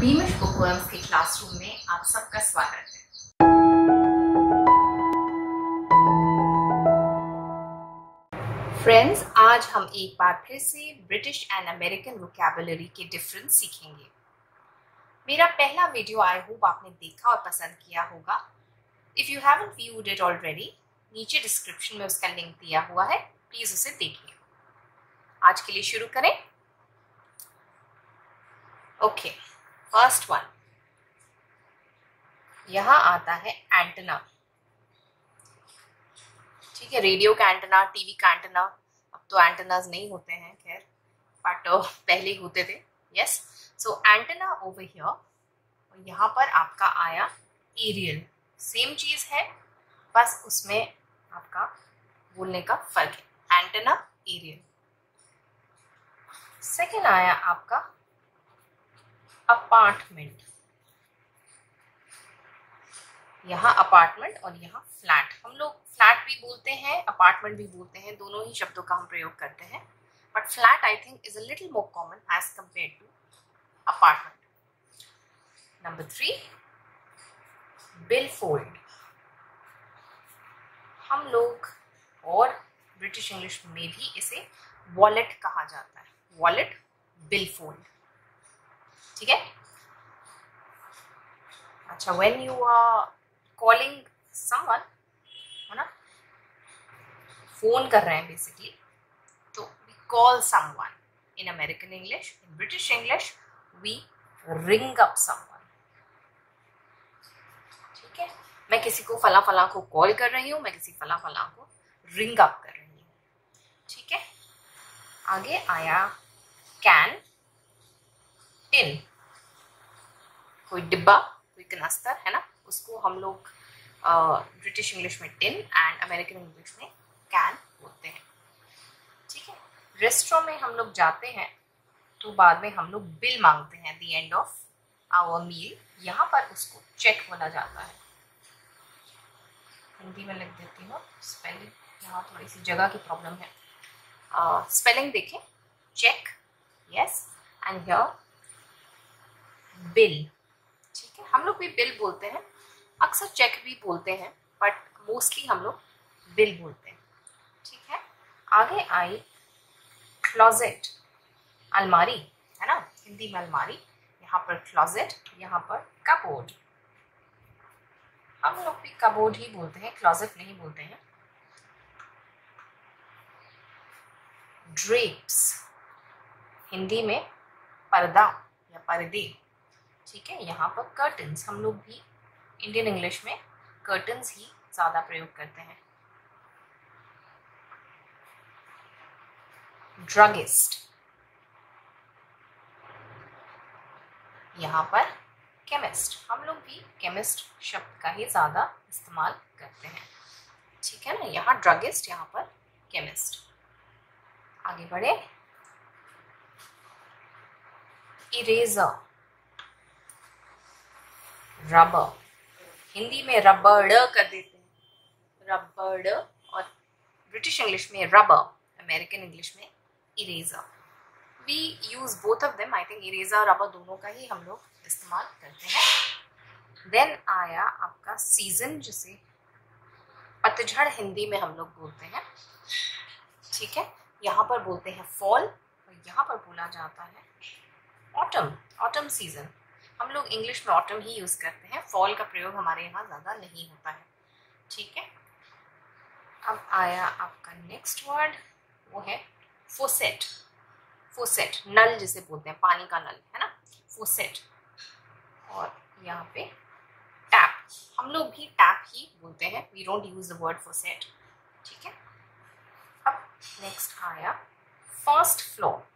बीमिश bookworms के classroom में आप सबका स्वागत है। फ्रेंड्स, आज हम एक बार फिर से ब्रिटिश एंड अमेरिकन वोकैबुलरी के डिफरेंस सीखेंगे। मेरा पहला वीडियो आई होप आपने देखा और पसंद किया होगा। If you haven't viewed it already, नीचे डिस्क्रिप्शन में उसका लिंक दिया हुआ है, प्लीज उसे देखिए। आज के लिए शुरू करें। ओके, फर्स्ट वन, यहां आता है एंटेना। ठीक है, रेडियो का एंटेना, टीवी का एंटेना। अब तो एंटेनाज नहीं होते हैं, खैर, बट पहले होते थे। Yes, so antenna over here. यहाँ पर आपका आया एरियल, सेम चीज है, बस उसमें आपका बोलने का फर्क है। Antenna, aerial. सेकेंड आया आपका अपार्टमेंट। यहाँ अपार्टमेंट और यहाँ फ्लैट। हम लोग फ्लैट भी बोलते हैं, अपार्टमेंट भी बोलते हैं, दोनों ही शब्दों का हम प्रयोग करते हैं, but flat I think is a little more common as compare to apartment. Number 3, billfold. हम लोग और ब्रिटिश इंग्लिश में भी इसे वॉलेट कहा जाता है। Wallet, billfold. ठीक है। अच्छा, when you are calling someone, है ना, फोन कर रहे हैं बेसिकली, तो we call someone. In American English, in British English, we ring up someone. ठीक है, मैं किसी को फला फला को कॉल कर रही हूँ, मैं किसी फला फला को रिंग अप कर रही हूँ। ठीक है। आगे आया कैन, टिन। कोई डिब्बा, कोई कनस्तर, है ना, उसको हम लोग ब्रिटिश इंग्लिश में टिन एंड अमेरिकन इंग्लिश में कैन बोलते हैं। ठीक है। रेस्टोरेंट में हम लोग जाते हैं तो बाद में हम लोग बिल मांगते हैं, द एंड ऑफ आवर मील। यहाँ पर उसको चेक बोला जाता है। हिंदी में लिख देती हूँ स्पेलिंग, यहाँ थोड़ी सी जगह की प्रॉब्लम है। स्पेलिंग देखें, check, yes, and here bill. ठीक है, हम लोग भी बिल बोलते हैं, अक्सर चेक भी बोलते हैं, बट मोस्टली हम लोग बिल बोलते हैं। ठीक है। आगे आई क्लोजेट, अलमारी, है ना, हिंदी में अलमारी, यहाँ पर क्लोजेट, यहाँ पर कबोर्ड। हम लोग भी कबोर्ड ही बोलते हैं, क्लोजेट नहीं बोलते हैं। ड्रेप्स, हिंदी में पर्दा या पर्दे। ठीक है, यहाँ पर कर्टन्स। हम लोग भी इंडियन इंग्लिश में कर्टन्स ही ज्यादा प्रयोग करते हैं। ड्रगिस्ट, यहाँ पर केमिस्ट। हम लोग भी केमिस्ट शब्द का ही ज्यादा इस्तेमाल करते हैं। ठीक है ना, यहाँ ड्रगिस्ट, यहाँ पर केमिस्ट। आगे बढ़े। इरेजर, रबर, हिंदी में रबड़ कर देते हैं, रबड़, और ब्रिटिश इंग्लिश में रबर, अमेरिकन इंग्लिश में eraser. We use both of them. I think eraser, rubber दोनों का ही हम लोग इस्तेमाल करते हैं। देन आया आपका सीजन, जिसे पतझड़ हिंदी में हम लोग बोलते हैं। ठीक है, यहाँ पर बोलते हैं फॉल, और यहाँ पर बोला जाता है ऑटम, ऑटम सीजन। हम लोग इंग्लिश में ऑटम ही यूज करते हैं, फॉल का प्रयोग हमारे यहाँ ज्यादा नहीं होता है। ठीक है। अब आया आपका नेक्स्ट वर्ड, वो है फोसेट। फोसेट, नल जिसे बोलते हैं, पानी का नल, है ना, फोसेट। और यहाँ पे टैप, हम लोग भी टैप ही बोलते हैं, we don't use the word faucet. ठीक है। अब नेक्स्ट आया फर्स्ट फ्लोर,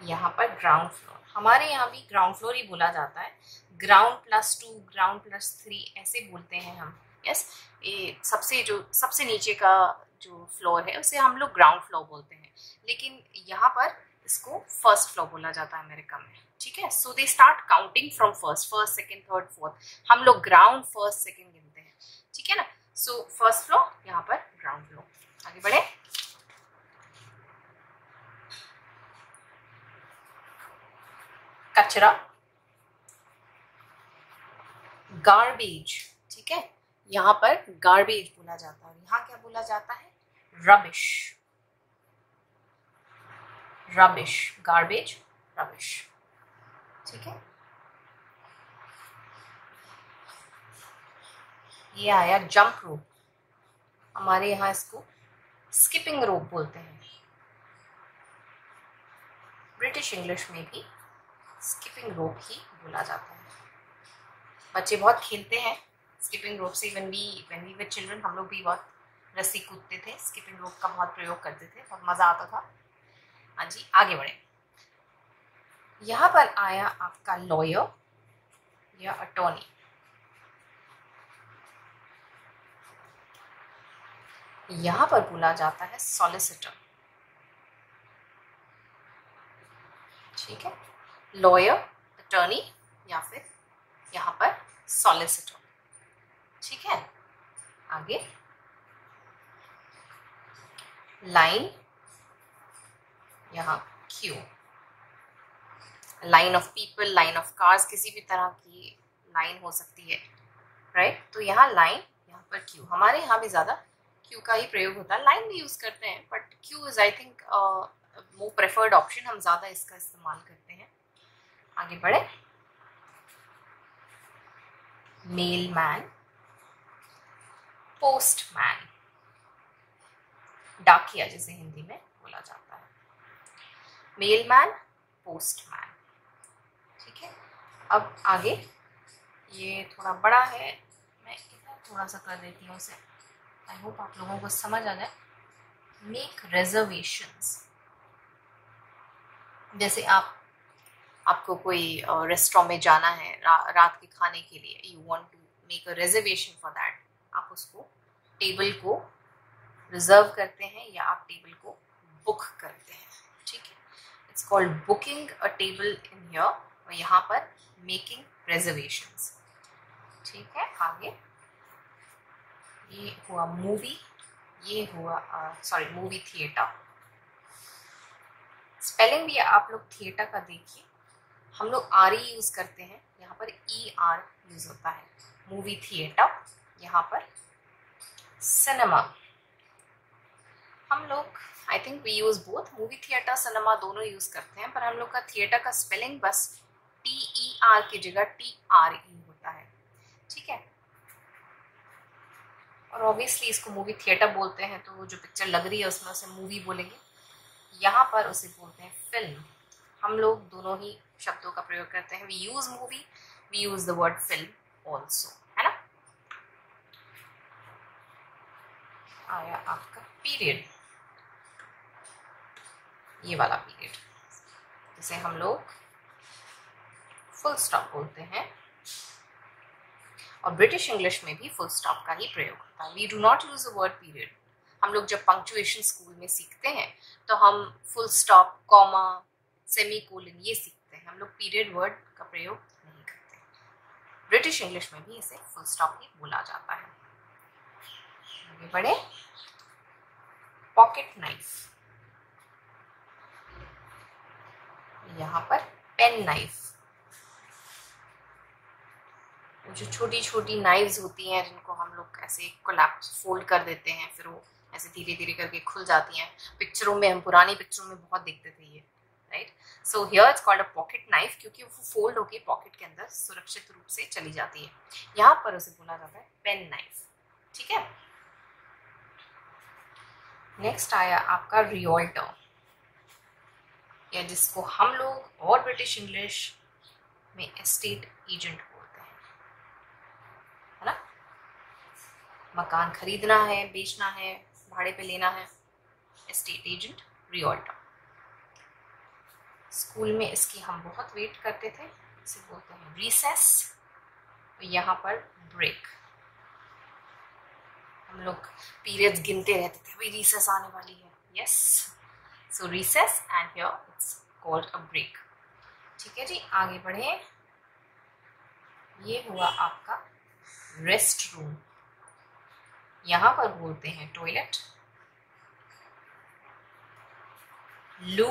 यहाँ पर ग्राउंड फ्लोर। हमारे यहाँ भी ग्राउंड फ्लोर ही बोला जाता है, ग्राउंड +2, ग्राउंड +3 ऐसे बोलते हैं हम। यस, ये सबसे नीचे का जो फ्लोर है उसे हम लोग ग्राउंड फ्लोर बोलते हैं, लेकिन यहाँ पर इसको फर्स्ट फ्लोर बोला जाता है अमेरिका में। ठीक है। So they start counting from first, second, third, fourth. हम लोग ग्राउंड, फर्स्ट, सेकंड गिनते हैं। ठीक है ना। सो फर्स्ट फ्लोर, यहाँ पर ग्राउंड फ्लोर। आगे बढ़े। कचरा, गार्बेज, ठीक है, यहाँ पर गार्बेज बोला जाता है। यहाँ क्या बोला जाता है? रबिश, रबिश, गार्बेज, रबिश, ठीक है। ये आया जंप रोप, हमारे यहाँ इसको स्किपिंग रोप बोलते हैं। ब्रिटिश इंग्लिश में भी स्किपिंग रोप ही बोला जाता है। बच्चे बहुत खेलते हैं स्किपिंग रोप से। व्हेन वी वर चिल्ड्रन, हम लोग भी बहुत रस्सी कूदते थे, स्किपिंग रोप का बहुत प्रयोग करते थे, बहुत मजा आता था। हाँ जी, आगे बढ़े। यहाँ पर आया आपका लॉयर या अटॉर्नी। यहाँ पर बोला जाता है सॉलिसिटर, ठीक है, लॉयर, अटॉर्नी या फिर यहाँ पर सॉलिसिटर, ठीक है। आगे लाइन, यहाँ Q, line of people, line of cars, किसी भी तरह की लाइन हो सकती है, राइट। तो यहाँ लाइन, यहाँ पर क्यू। हमारे यहाँ भी ज्यादा क्यू का ही प्रयोग होता है, लाइन भी यूज करते हैं, but Q is I think more preferred option, हम ज्यादा इसका इस्तेमाल करते हैं। आगे बढ़े। मेलमैन, पोस्टमैन, डाकिया जिसे हिंदी में बोला जाता है। मेलमैन, पोस्टमैन, ठीक है। अब आगे, ये थोड़ा बड़ा है, मैं इधर थोड़ा सा कर देती हूँ उसे, आई होप आप लोगों को समझ आ जाए। मेक रिजर्वेशंस, जैसे आपको कोई रेस्टोरेंट में जाना है रात के खाने के लिए, you want to make a reservation for that, आप उसको टेबल को रिजर्व करते हैं या आप टेबल को बुक करते हैं, ठीक है। It's called booking a table in here, और यहाँ पर मेकिंग रिजर्वेशंस, ठीक है। आगे ये हुआ मूवी, ये हुआ सॉरी मूवी थिएटर। स्पेलिंग भी आप लोग थिएटर का देखिए, हम लोग आर ई यूज करते हैं, यहाँ पर ई आर यूज होता है। मूवी थिएटर, यहाँ पर सिनेमा। हम लोग I think we use both, movie theatre cinema दोनों यूज करते हैं, पर हम लोग का थिएटर का स्पेलिंग बस टी ई आर की जगह टी आर ई होता है, ठीक है। और ऑब्वियसली इसको मूवी थिएटर बोलते हैं, तो जो पिक्चर लग रही है उसमें उसे मूवी बोलेंगे, यहाँ पर उसे बोलते हैं फिल्म। हम लोग दोनों ही शब्दों का प्रयोग करते हैं। We use movie, we use the word film also, है ना। आया आपका पीरियड, ये वाला पीरियड जिसे हम लोग फुल स्टॉप बोलते हैं, और ब्रिटिश इंग्लिश में भी फुल स्टॉप का ही प्रयोग होता है। We do not use the word period. हम लोग जब पंक्चुएशन स्कूल में सीखते हैं तो हम फुल स्टॉप, कॉमा, सेमीकोलन ये सीखते हैं, हम लोग पीरियड वर्ड का प्रयोग नहीं करते। ब्रिटिश इंग्लिश में भी इसे फुल स्टॉप ही बोला जाता है। आगे बढ़े। पॉकेट नाइफ, यहाँ पर पेन नाइफ, जो छोटी छोटी नाइव्स होती हैं जिनको हम लोग ऐसे कोलैप्स फोल्ड कर देते हैं, फिर वो ऐसे धीरे धीरे करके खुल जाती हैं। पिक्चरों में, हम पुरानी पिक्चरों में बहुत देखते थे ये, right. So here it's called a pocket knife, क्योंकि वो फोल्ड होके पॉकेट के अंदर सुरक्षित रूप से चली जाती है। यहाँ पर उसे बोला जाता है पेन नाइफ, ठीक है। नेक्स्ट आया आपका रियोल्टर, या जिसको हम लोग और ब्रिटिश इंग्लिश में एस्टेट एजेंट बोलते हैं, है ना। मकान खरीदना है, बेचना है, भाड़े पे लेना है, एस्टेट एजेंट, रियोल्टर। स्कूल में इसकी हम बहुत वेट करते थे, इसे बोलते हैं रिसेस, और यहाँ पर ब्रेक। हम लोग पीरियड्स गिनते रहते थे, भाई रिसेस आने वाली है, yes. So recess and here it's called a break, ठीक है जी। आगे बढ़े। ये हुआ आपका रेस्ट रूम, यहाँ पर बोलते हैं टॉयलेट, लू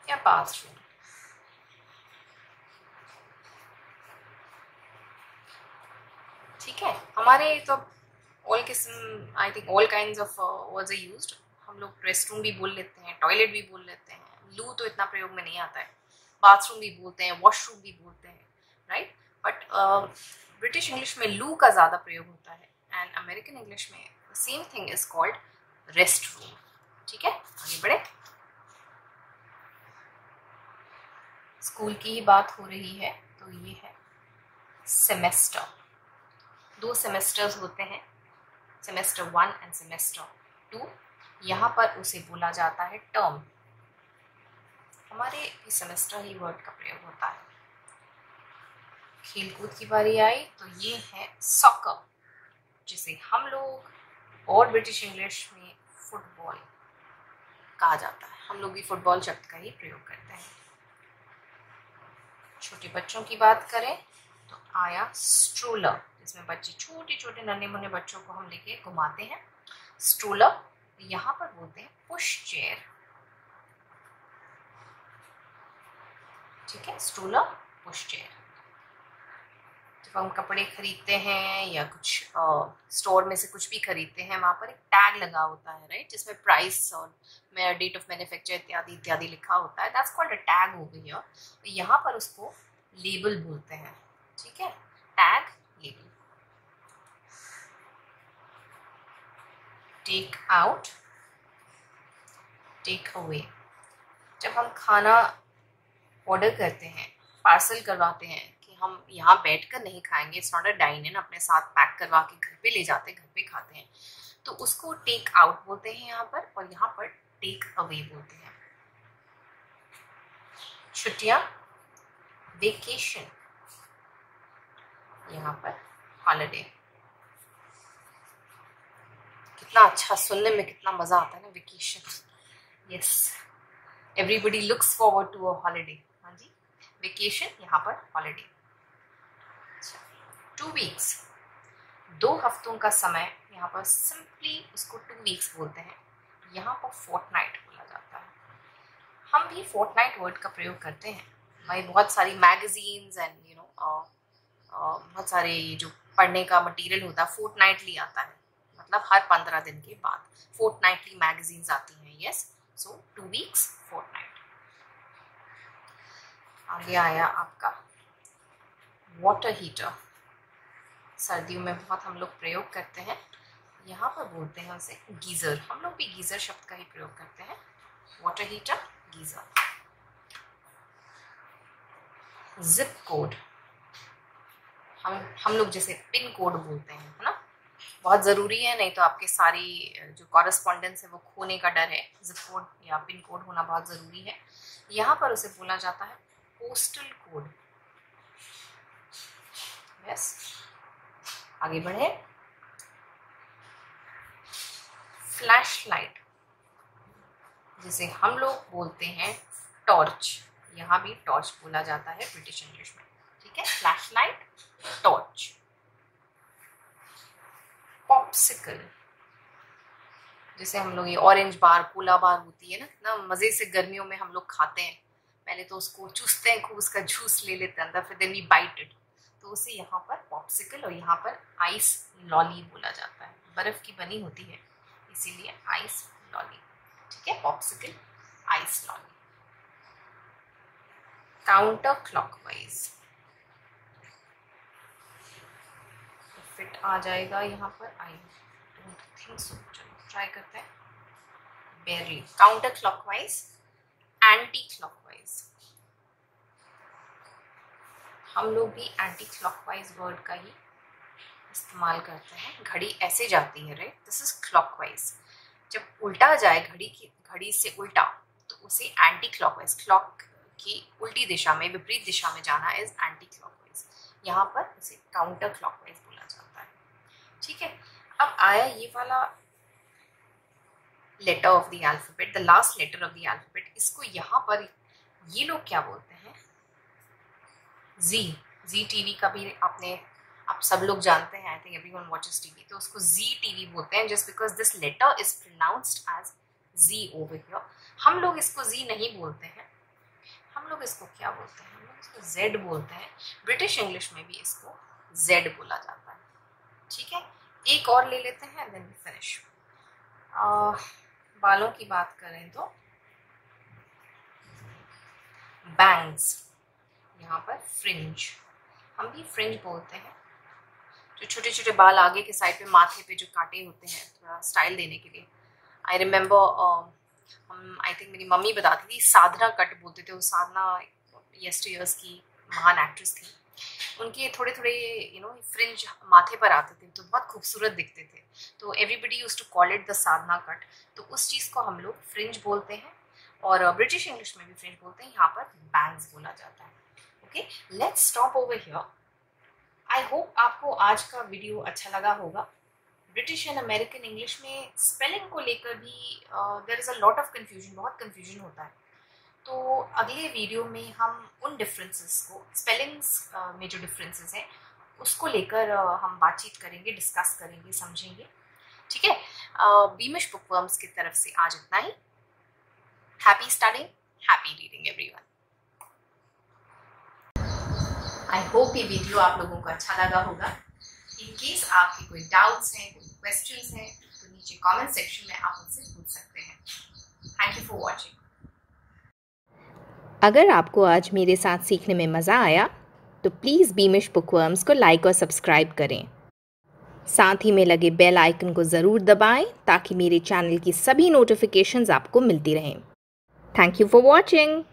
या बाथरूम, ठीक है, हमारे तो ऑल किस्म, I think all kinds of words are used. हम लोग रेस्ट रूम भी बोल लेते हैं, टॉयलेट भी बोल लेते हैं, लू तो इतना प्रयोग में नहीं आता है, बाथरूम भी बोलते हैं, वॉशरूम भी बोलते हैं, राइट। बट ब्रिटिश इंग्लिश में लू का ज़्यादा प्रयोग होता है, एंड अमेरिकन इंग्लिश में same thing is called rest room. ठीक है, आगे बढ़े। स्कूल की ही बात हो रही है तो ये है सेमेस्टर। 2 सेमेस्टर्स होते हैं, सेमेस्टर 1 एंड सेमेस्टर 2। यहाँ पर उसे बोला जाता है टर्म। हमारे भी सेमेस्टर ही वर्ड का प्रयोग होता है। खेलकूद की बारी आई तो ये है सॉकर, जिसे हम लोग और ब्रिटिश इंग्लिश में फुटबॉल कहा जाता है। हम लोग भी फुटबॉल शब्द का ही प्रयोग करते हैं। छोटे बच्चों की बात करें तो आया स्ट्रोलर, जिसमें बच्चे छोटे छोटे नन्हे मुन्ने बच्चों को हम लेके घुमाते हैं। स्ट्रोलर यहाँ पर बोलते हैं पुश चेयर। ठीक है, स्ट्रोलर पुश चेयर। जब हम कपड़े खरीदते हैं या कुछ स्टोर में से कुछ भी खरीदते हैं, वहाँ पर एक टैग लगा होता है, राइट, जिसमें प्राइस और डेट ऑफ मैन्युफैक्चर इत्यादि इत्यादि लिखा होता है। That's called a tag over here. यहाँ पर उसको लेबल बोलते हैं। ठीक है, tag, label. Take out, take away. जब हम खाना ऑर्डर करते हैं, पार्सल करवाते हैं कि हम यहाँ बैठकर नहीं खाएंगे, it's not a dine in, अपने साथ पैक करवा के घर पे ले जाते हैं, घर पे खाते हैं, तो उसको टेक आउट बोलते हैं यहाँ पर, और यहाँ पर टेक अवे बोलते हैं। छुट्टियाँ, वेकेशन, यहाँ पर हॉलिडे। कितना अच्छा, सुनने में कितना मजा आता है ना, vacation. Yes, everybody looks forward to a holiday. हाँ जी, वेकेशन, यहाँ पर हॉलिडे। 2 वीक्स, 2 हफ्तों का समय, यहाँ पर सिंपली उसको 2 वीक्स बोलते हैं। यहाँ पर फोर्टनाइट बोला जाता है। हम भी फोर्टनाइट वर्ड का प्रयोग करते हैं भाई, बहुत सारी मैगजीन्स एंड बहुत सारे जो पढ़ने का मटेरियल होता है फोर्टनाइटली आता है, मतलब हर 15 दिन के बाद फोर्टनाइटली मैगजीन्स आती हैं। यस, सो 2 वीक्स, फोर्टनाइट। आगे आया आपका वाटर हीटर। सर्दियों में बहुत हम लोग प्रयोग करते हैं। यहाँ पर बोलते हैं उसे गीजर। हम लोग भी गीजर शब्द का ही प्रयोग करते हैं। Water heater, geyser. Zip code, हम लोग जैसे पिन कोड बोलते हैं, है ना, बहुत ज़रूरी है, नहीं तो आपके सारी जो कॉरेस्पॉन्डेंस है वो खोने का डर है। जिप कोड या पिन कोड होना बहुत ज़रूरी है। यहाँ पर उसे बोला जाता है पोस्टल कोड। यस, आगे बढ़े। फ्लैश लाइट, जिसे हम लोग बोलते हैं टॉर्च। यहाँ भी टॉर्च बोला जाता है ब्रिटिश इंग्लिश में। ठीक है, फ्लैश लाइट, टॉर्च। पॉप्सिकल, जैसे हम लोग ये ऑरेंज बार, कोला बार होती है ना, कितना मज़े से गर्मियों में हम लोग खाते हैं। पहले तो उसको चूसते हैं, खूब उसका जूस ले लेते हैं अंदर, फिर देन वी बाइट इट, तो उसे यहाँ पर पॉप्सिकल और यहाँ पर आइस लॉली बोला जाता है। बर्फ़ की बनी होती है इसीलिए आइस लॉली। ठीक है, popsicle, ice lolly. Counter clockwise, fit आ जाएगा यहाँ पर, आई डोंट थिंक सो, चलो ट्राई करते हैं। Barely. Counter clockwise, anti clockwise. हम लोग भी एंटी क्लॉकवाइज वर्ड का ही इस्तेमाल करते हैं। घड़ी ऐसे जाती है, राइट, दिस इज क्लॉकवाइज। जब उल्टा जाए घड़ी से उल्टा, तो उसे एंटी क्लॉकवाइज, क्लॉक की उल्टी दिशा में, विपरीत दिशा में जाना इज एंटी क्लॉकवाइज। यहाँ पर उसे काउंटर क्लॉकवाइज बोला जाता है। ठीक है, अब आया ये वाला letter of the alphabet, the last letter of the alphabet. इसको यहाँ पर ये लोग क्या बोलते हैं? जी टीवी का भी आप सब लोग जानते हैं, I think everyone watches TV, तो उसको जी टीवी बोलते हैं, just because this letter is pronounced as Z over here. हम लोग इसको जी नहीं बोलते हैं, हम लोग इसको क्या बोलते हैं? हम लोग इसको जेड बोलते हैं। ब्रिटिश इंग्लिश में भी इसको जेड बोला जाता है। ठीक है, एक और ले लेते हैं, देन वी फिनिश। बालों की बात करें तो बैंग्स, यहाँ पर फ्रिंज, हम भी फ्रिंज बोलते हैं, जो छोटे छोटे बाल आगे के साइड पे माथे पे जो काटे होते हैं थोड़ा स्टाइल देने के लिए। आई रिमेम्बर हम, आई थिंक मेरी मम्मी बताती थी, साधना कट बोलते थे वो। साधना यस्टरइयर्स की महान एक्ट्रेस थी, उनके थोड़े थोड़े फ्रिंज माथे पर आते थे तो बहुत खूबसूरत दिखते थे, तो everybody used to call it the Sadhana cut. तो उस चीज़ को हम लोग फ्रिंज बोलते हैं, और ब्रिटिश इंग्लिश में भी फ्रिंज बोलते हैं, यहाँ पर बैंग्स बोला जाता है। Okay, let's stop over here. I hope आपको आज का वीडियो अच्छा लगा होगा। ब्रिटिश एंड अमेरिकन इंग्लिश में स्पेलिंग को लेकर भी there is a lot of confusion, बहुत कन्फ्यूजन होता है। तो अगले वीडियो में हम उन डिफरेंसेस को, स्पेलिंग्स में जो डिफरेंसेस हैं उसको लेकर हम बातचीत करेंगे, डिस्कस करेंगे, समझेंगे। ठीक है, बीमिश बुकवर्म्स की तरफ से आज इतना ही। Happy studying, happy reading everyone. I hope ये वीडियो आप लोगों को अच्छा लगा होगा। इन केस आपके कोई डाउट्स हैं, कोई क्वेश्चंस हैं, तो नीचे कमेंट सेक्शन में आप मुझसे पूछ सकते हैं। Thank you for watching. अगर आपको आज मेरे साथ सीखने में मज़ा आया तो प्लीज़ बीमिश बुकवर्म्स को लाइक और सब्सक्राइब करें। साथ ही में लगे बेल आइकन को ज़रूर दबाएं ताकि मेरे चैनल की सभी नोटिफिकेशंस आपको मिलती रहें। Thank you for watching.